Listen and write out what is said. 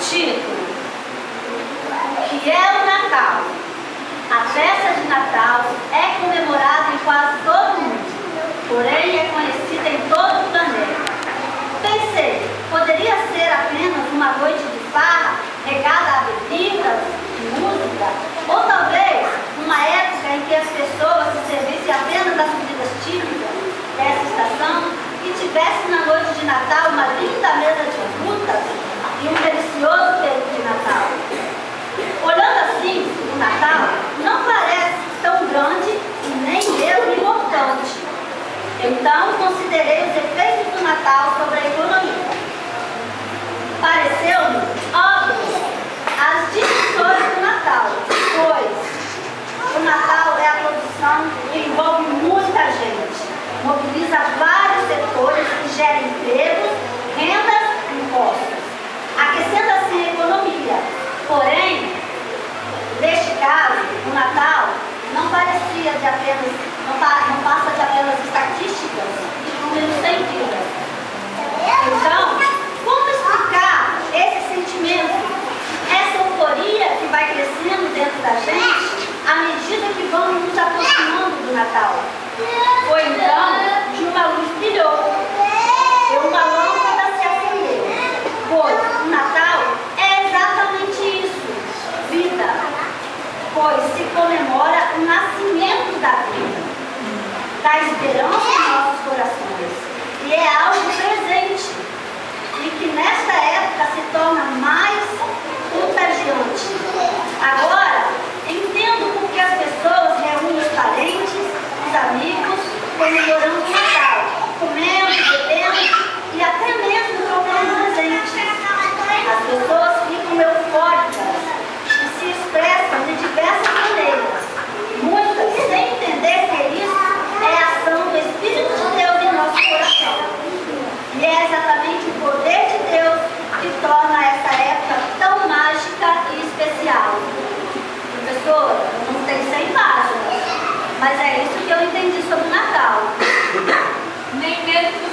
Título: O que é o Natal? A festa de Natal é comemorada em quase todo o mundo, porém é conhecida em todo o planeta. Pensei, poderia ser apenas uma noite de farra, regada a bebidas, música, ou talvez uma época em que as pessoas se servissem apenas das comidas típicas dessa estação e tivesse na noite de Natal uma linda mesa de frutas e um delicioso peru de Natal. Olhando assim, o Natal não parece tão grande e nem mesmo importante. Então, considerei os efeitos do Natal sobre a economia. Pareceu-me óbvio as dimensões do Natal, pois o Natal é a produção que envolve muita gente, mobiliza vários setores que geram empregos, rendas e impostos, aquecendo assim a economia. Porém, neste caso, o Natal não passa de apenas estatísticas e números sem vida. Então, como explicar esse sentimento, essa euforia que vai crescendo dentro da gente à medida que vamos nos aproximando do Natal? Foi então que uma luz brilhou e uma lâmpada se acendeu, pois o Natal é exatamente isso, vida, pois se comemora o nascimento da vida, da esperança em nossos corações, e é algo presente e que nesta época se torna mais contagiante. Agora, entendo por que as pessoas reúnem os parentes, os amigos, comemorando o Natal, comendo, bebendo e até mesmo trocando presentes. As pessoas ficam eufóricas e se expressam de diversas maneiras, muitas sem entender que isso é a ação do Espírito de Deus em nosso coração. E é exatamente o poder de Deus que torna essa época tão mágica e especial. Professor, não tem 100 páginas, mas é isso que eu entendi sobre o Natal. Nem mesmo